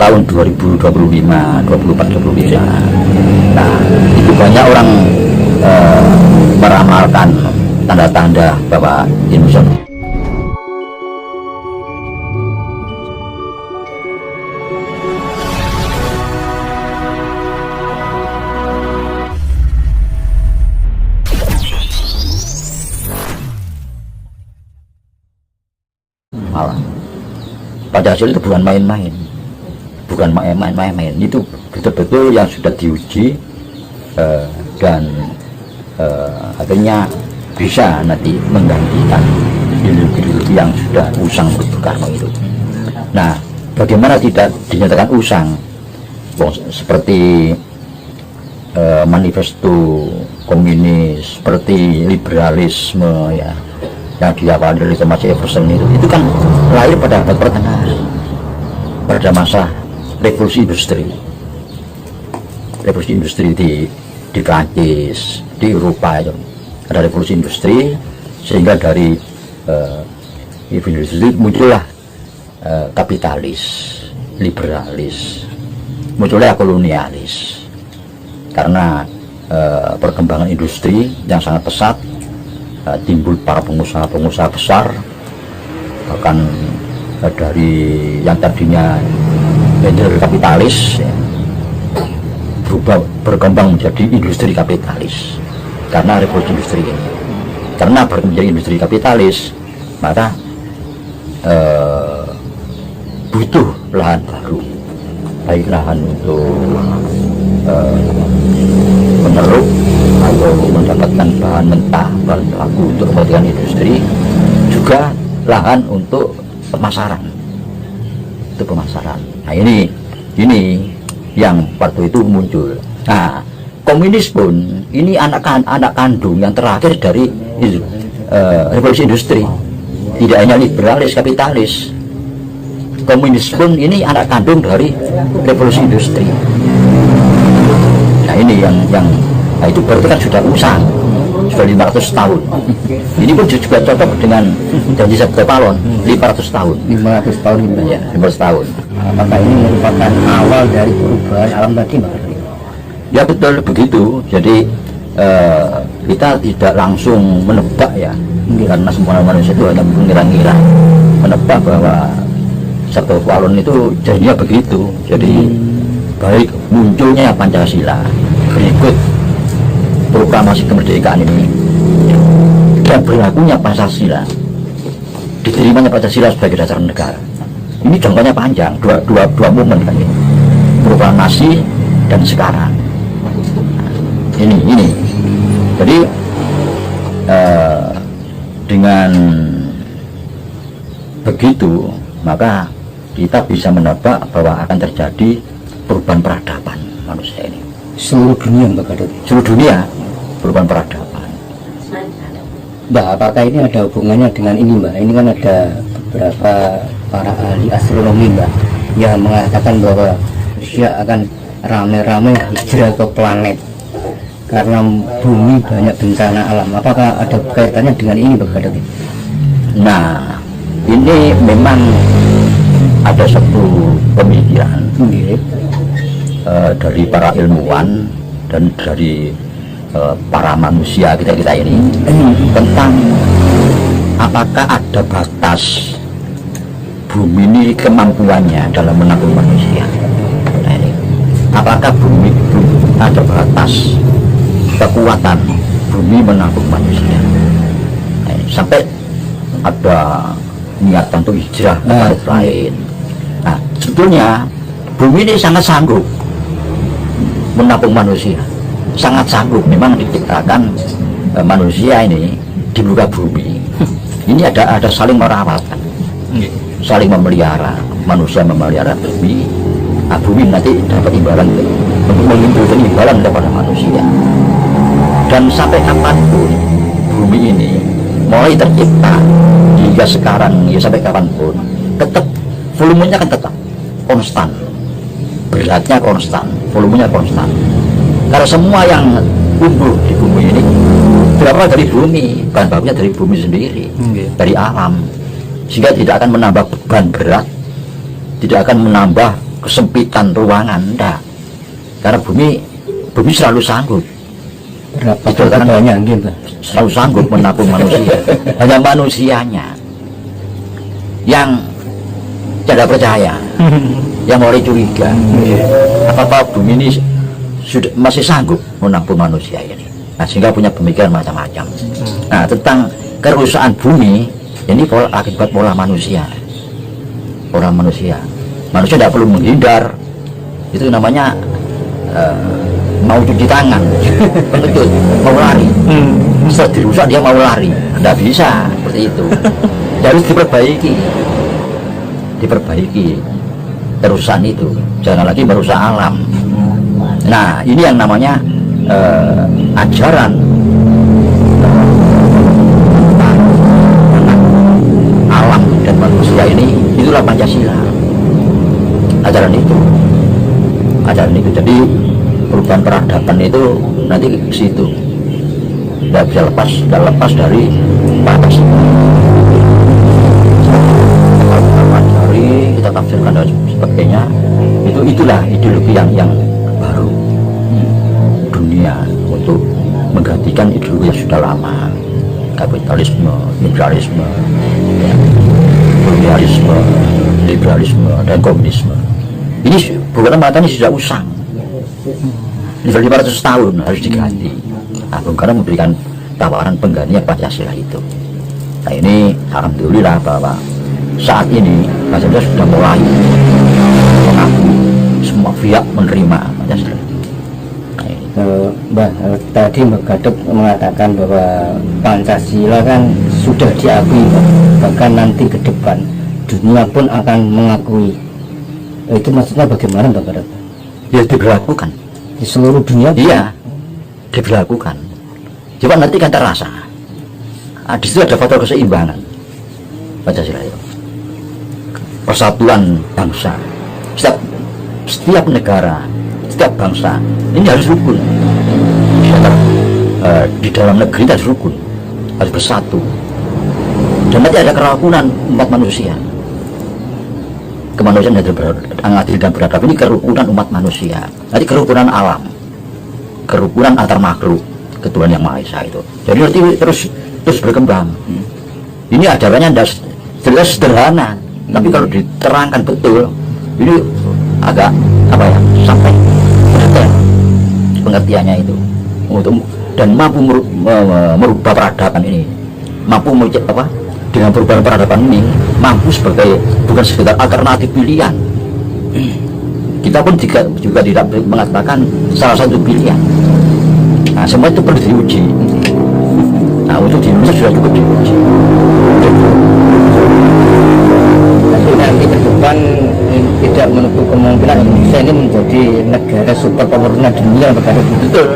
tahun 2025, 24, 25. Nah, itu banyak orang meramalkan tanda-tanda bahwa Indonesia malah Pancasila itu bukan main-main, bukan main-main, itu betul-betul yang sudah diuji dan akhirnya bisa nanti menggantikan ideologi yang sudah usang Bung Karno itu. Nah, bagaimana tidak dinyatakan usang? Seperti manifesto komunis, seperti liberalisme ya, yang diawali oleh Thomas Jefferson itu kan lahir pada abad pertengahan, pada masa revolusi industri di Prancis, di Eropa itu ada revolusi industri, sehingga dari industri muncullah kapitalis, liberalis, munculnya kolonialis karena perkembangan industri yang sangat pesat. Timbul para pengusaha besar, bahkan dari yang tadinya kapitalis ya, berkembang menjadi industri kapitalis karena revolusi industri ini. Karena menjadi industri kapitalis, maka butuh lahan baru, baik lahan untuk meneruk atau mendapatkan bahan mentah, bahan baku untuk kepentingan industri, juga lahan untuk pemasaran. Nah ini yang waktu itu muncul. Nah, komunis pun ini anak kandung yang terakhir dari revolusi industri. Tidak hanya liberalis kapitalis, komunis pun ini anak kandung dari revolusi industri. Nah ini yang nah itu berarti kan sudah usang, sudah 500 tahun. Ini pun juga cocok dengan janji Sabda Palon, 500 tahun. 500 tahun ya, 500 tahun. Apakah ini merupakan awal dari perubahan alam tadi, Pak? Ya betul begitu. Jadi kita tidak langsung menebak ya, karena semua manusia itu hanya mengira-ngira, menebak bahwa Sabda Palon itu janjinya begitu. Jadi baik munculnya Pancasila, berikut proklamasi kemerdekaan ini, dan berlakunya Pancasila, diterimanya Pancasila sebagai dasar negara. Ini jangkanya panjang, dua momen kan ini, proklamasi dan sekarang. Ini. Jadi dengan begitu maka kita bisa menebak bahwa akan terjadi perubahan peradaban manusia ini. Seluruh dunia, Mbak Gatot? Seluruh dunia perubahan peradaban. Mbak, apakah ini ada hubungannya dengan ini, Mbak? Ini kan ada beberapa para ahli astronomi, Mbak, yang mengatakan bahwa manusia akan rame-rame hijrah ke planet karena bumi banyak bencana alam. Apakah ada kaitannya dengan ini, Mbak Gatot? Nah, ini memang ada satu pemikiran dari para ilmuwan dan dari para manusia kita ini tentang apakah ada batas bumi ini kemampuannya dalam menampung manusia. Nah, ini apakah bumi ada batas kekuatan bumi menampung manusia. Nah, ini, sampai ada niatan untuk hijrah ke planet lain. Nah, sebetulnya bumi ini sangat sanggup menampung manusia, sangat sanggup. Memang diciptakan manusia ini di muka bumi. Ini ada saling merawat, saling memelihara, manusia memelihara bumi. Nah, bumi nanti dapat imbalan untuk mengumpulkan imbalan kepada manusia. Dan sampai kapanpun bumi ini mulai tercipta hingga sekarang ya, sampai kapanpun tetap volumenya kan tetap konstan, beratnya konstan, volumenya konstan. Karena semua yang tumbuh di bumi ini berapa dari bumi, bahan bakunya dari bumi sendiri, dari alam, sehingga tidak akan menambah beban berat, tidak akan menambah kesempitan ruangan, enggak. Karena bumi selalu sanggup. Berapa Itu kan banyak gitu. selalu sanggup menampung manusia. Hanya manusianya yang tidak percaya, yang mulai curiga. Apa bumi ini masih sanggup menampung manusia ini. Nah, sehingga punya pemikiran macam-macam. Nah, tentang kerusakan bumi ini akibat pola manusia. Pola manusia. Manusia tidak perlu menghindar. Itu namanya mau cuci tangan, pengecut, mau lari. Setelah dirusak dia mau lari, tidak bisa seperti itu. Harus diperbaiki kerusakan itu, jangan lagi merusak alam. Nah, ini yang namanya ajaran alam dan manusia ini, itulah Pancasila. Ajaran itu. Jadi perubahan peradaban itu nanti ke situ, tidak bisa lepas dari Pancasila. Dari kita tafsirkan dan sebagainya, itulah ideologi yang baru dunia untuk menggantikan ideologi yang sudah lama, kapitalisme, imperialisme, ya, kolonialisme, liberalisme, dan komunisme. Ini bukan matanya sudah usang. Ini 500 tahun harus diganti. Nah, Bung Karno memberikan tawaran penggantian Pancasila itu. Nah, ini alhamdulillah bahwa saat ini Pancasila sudah mulai mengakui, semua pihak menerima Pancasila. Mbak, tadi Mbak Gadot mengatakan bahwa Pancasila kan sudah diakui, bahkan nanti ke depan dunia pun akan mengakui. Itu maksudnya bagaimana Mbak Gadot? Ya diberlakukan Di seluruh dunia? iya, diberlakukan. Coba nanti kan terasa. Nah, di situ ada faktor keseimbangan Pancasila itu, persatuan bangsa. Setiap negara, setiap bangsa ini harus rukun. Di dalam negeri harus rukun, harus bersatu. Dan nanti ada kerukunan umat manusia. Kemanusiaan yang adil dan beradab ini kerukunan umat manusia. Nanti kerukunan alam, kerukunan antar makhluk, ketuhanan yang Maha Esa itu. Jadi nanti terus berkembang. Ini ajarannya jelas sederhana, tapi kalau diterangkan betul, ini agak sampai detail pengertiannya itu, dan mampu merubah peradaban ini, mampu dengan perubahan peradaban ini mampu sebagai bukan sekedar alternatif pilihan. Kita pun juga tidak mengatakan salah satu pilihan. Nah, semua itu perlu diuji. Nah, untuk di Indonesia sudah cukup diuji. Tapi nanti ke depan tidak menutup kemungkinan Indonesia ini menjadi negara super power dunia, negara betul.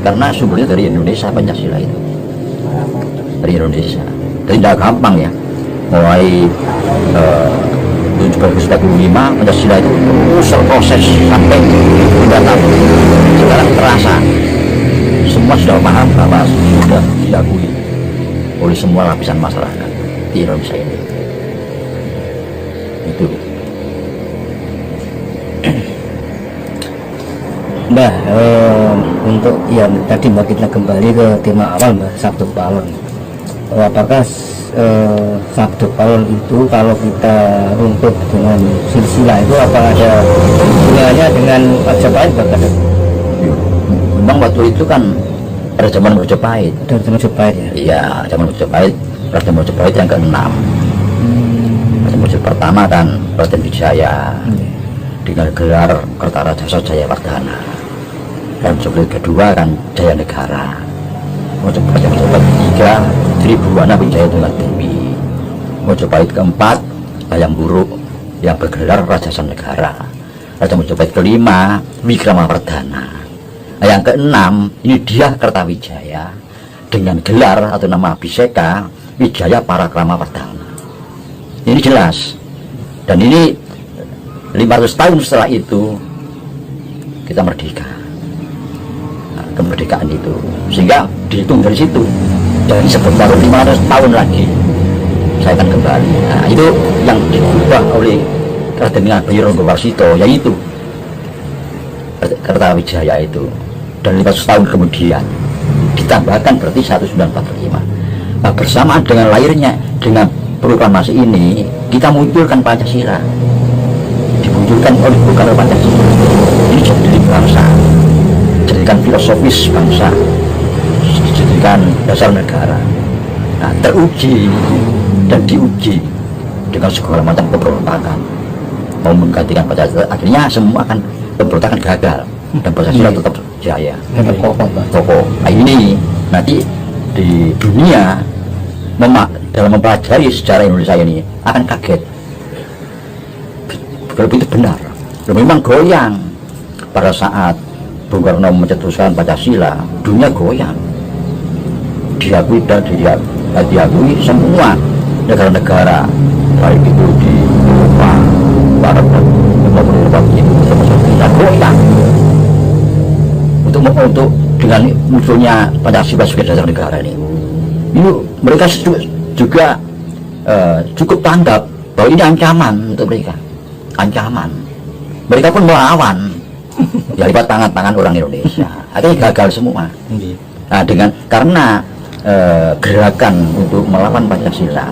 Karena sumbernya dari Indonesia, Pancasila itu dari Indonesia. Jadi tidak gampang ya, mulai 1945 Pancasila itu terus proses sampai 2 tahun. Sekarang terasa semua sudah paham bahwa sudah diakui oleh semua lapisan masyarakat di Indonesia ini. Itu. Mbak, untuk yang tadi Mbak, kita kembali ke tema awal Mbak, Sabdo Pawon. Apakah Sabdo Pawon itu kalau kita runtut dengan silsilah itu apa ada hubungannya dengan Majapahit Mbak? Memang waktu itu kan pada zaman Majapahit. Ada zaman Majapahit ya? Iya, zaman Majapahit, Raden Majapahit yang ke-6. Raden Majapahit pertama kan Raden Wijaya dengan gelar Kertarajasa Jayawardhana. Dan Majapahit kedua kan Jayanegara. Majapahit ketiga Tribuwana Wijaya Tunggal-Dewi. Majapahit keempat Hayam Wuruk yang bergelar Rajasa Negara. Raja Majapahit kelima Wikramawardhana. Yang keenam ini dia Kertawijaya dengan gelar atau nama Abhiseka Wijaya Parakramawardhana. Ini jelas. Dan ini 500 tahun setelah itu kita merdeka. Nah, kemerdekaan itu sehingga dihitung dari situ. Dan sebentar 500 tahun lagi saya akan kembali. Nah, itu yang diubah oleh Raden Ngabaya Ranggawarsita, yaitu Kertawijaya itu. Dan 500 tahun kemudian ditambahkan berarti 1945. Nah, bersamaan dengan lahirnya, dengan proklamasi ini, kita munculkan Pancasila, dimunculkan oleh Bung Karno Pancasila. Ini jadi bangsa, jadikan filosofis bangsa, dijadikan dasar negara. Nah, teruji dan diuji dengan segala macam pemberontakan, mau menggantikan Pancasila, akhirnya semua akan pemberontakan gagal dan Pancasila tetap jaya, tetap kokoh. Nah, ini nanti di dunia dalam mempelajari sejarah Indonesia ini akan kaget kalau itu benar. Memang goyang pada saat Bung Karno mencetuskan Pancasila, dunia goyang, diakui dan diakui semua negara-negara, baik itu di Eropa, Barat dan Eropa itu kita goyang untuk dengan munculnya Pancasila sebagai dasar negara ini. Ini mereka juga cukup tanggap bahwa ini ancaman untuk mereka, ancaman. Mereka pun melawan, ya lewat tangan-tangan orang Indonesia. Akhirnya gagal semua. Nah, karena gerakan untuk melawan Pancasila,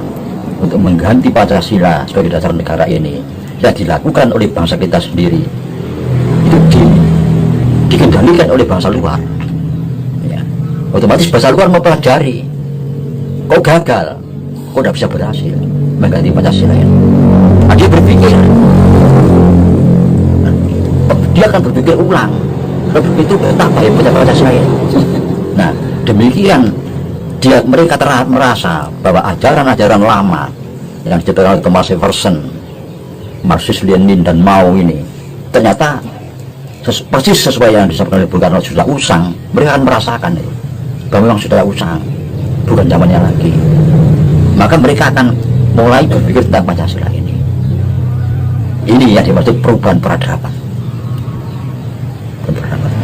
untuk mengganti Pancasila sebagai dasar negara ini, yang dilakukan oleh bangsa kita sendiri, itu dikendalikan oleh bangsa luar. Ya. Otomatis bangsa luar mempelajari, kok gagal, kok tidak bisa berhasil mengganti Pancasila ini. Nah, dia berpikir, dia akan berpikir ulang, itu betapa hebatnya Pancasila ini. Nah, demikian mereka merasa bahwa ajaran-ajaran lama yang diciptakan oleh Thomas Jefferson, Marxis, Lenin dan Mao ini ternyata persis sesuai yang disampaikan oleh Bung Karno sudah usang. Mereka akan merasakan itu, bahwa memang sudah usang, bukan zamannya lagi. Maka mereka akan mulai berpikir tentang Pancasila ini. Ini yang dimaksud perubahan peradaban.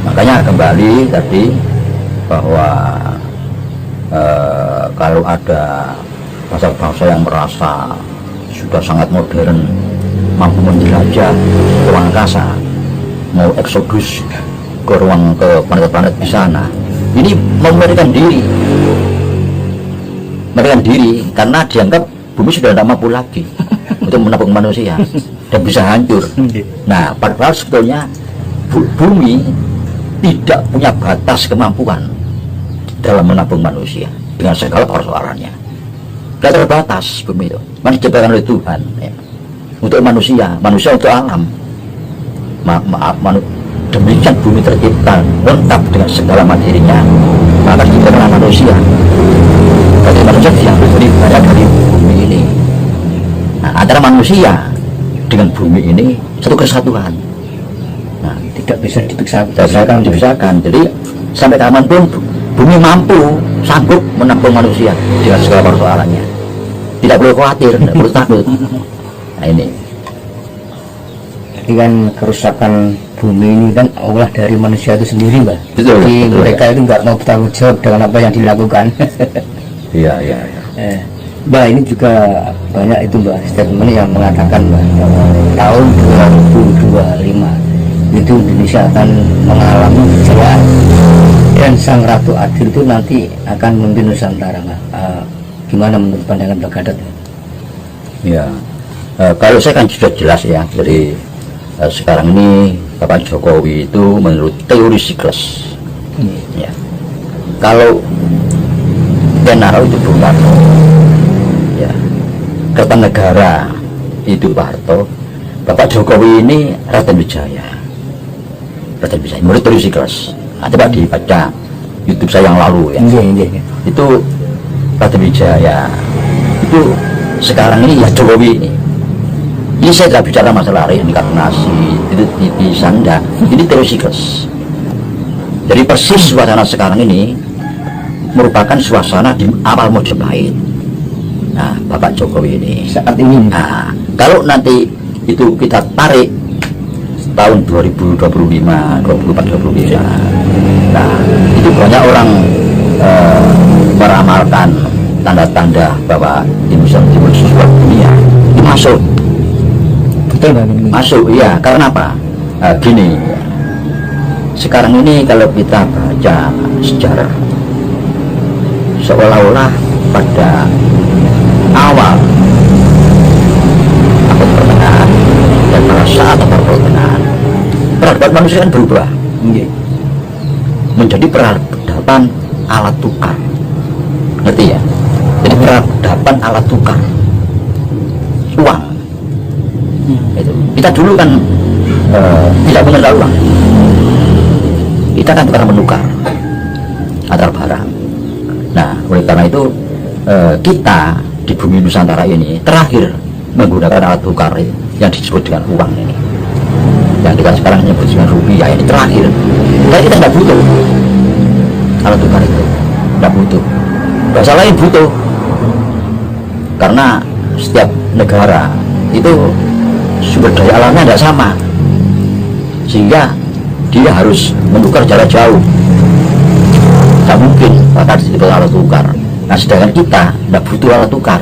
Makanya kembali tadi bahwa kalau ada bangsa-bangsa yang merasa sudah sangat modern, mampu menjelajah ruang angkasa, mau eksodus ke planet-planet di sana, ini memberikan diri karena dianggap bumi sudah tidak mampu lagi untuk menampung manusia dan bisa hancur. Nah, padahal sebetulnya bumi tidak punya batas kemampuan dalam menampung manusia dengan segala persoalannya. Tidak terbatas bumi itu, masih diciptakan oleh Tuhan ya. Untuk manusia untuk alam. Demikian bumi tercipta lengkap dengan segala materinya, maka diciptakan manusia. Bagi manusia diambil dari bumi ini. Nah, antara manusia dengan bumi ini satu kesatuan. Nah, tidak bisa dipisahkan. Jadi sampai kapanpun bumi sanggup menampung manusia dengan segala persoalannya. Tidak perlu khawatir, tidak perlu takut. Nah, ini. Jadi kan kerusakan bumi ini kan olah dari manusia itu sendiri, Mbak. Betul, jadi betul, mereka itu nggak mau bertanggung jawab dengan apa yang dilakukan. Iya. Mbak, ini juga banyak itu, Mbak, statement yang mengatakan, Mbak, tahun 2025 itu Indonesia akan mengalami kejayaan dan Sang Ratu Adil itu nanti akan memimpin Nusantara, Mbak. Gimana menurut pandangan Mbak Gatot? Ya, kalau saya kan sudah jelas ya, jadi sekarang ini Bapak Jokowi itu menurut teori siklus. Ya, kalau Kenaro itu Bung Karno, ya, Kertanegara itu Pak Harto, Bapak Jokowi ini Raden Wijaya menurut teori siklus. Coba dibaca YouTube saya yang lalu ya. Itu Raden Wijaya itu sekarang ini ya Jokowi ini. Ini saya tidak bicara masalah reinkarnasi, titik sanda, ini teori siklus. Jadi persis suasana sekarang ini merupakan suasana di awal Majapahit. Nah, Bapak Jokowi ini saat ini. Nah, kalau nanti itu kita tarik tahun 2025, 2025. Nah, itu banyak orang meramalkan tanda-tanda bahwa Indonesia timur sesuatu dunia itu masuk betul Mbak ini. Masuk, iya. Karena apa? Gini, sekarang ini kalau kita baca sejarah, seolah-olah pada awal abad pertengahan dan pada saat abad pertengahan, peradaban manusia kan berubah menjadi peradaban alat tukar. Ngerti ya? Jadi peradaban alat tukar, uang. Itu. Kita dulu kan tidak mengenal uang. Kita kan tukar menukar antar barang. Nah, oleh karena itu kita di bumi Nusantara ini terakhir menggunakan alat tukar yang disebut dengan uang ini, yang kita sekarang menyebut dengan rupiah ini terakhir. Tapi kita tidak butuh alat tukar itu, tidak butuh. Bahasa lain butuh, karena setiap negara itu sumber daya alamnya tidak sama, sehingga dia harus menukar jarak jauh. Tak mungkin maka disebut alat tukar. Nah, sedangkan kita tidak butuh alat tukar,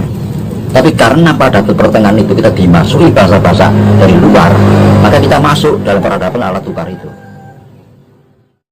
tapi karena pada pertengahan itu kita dimasuki bahasa-bahasa dari luar, maka kita masuk dalam peradaban alat tukar itu.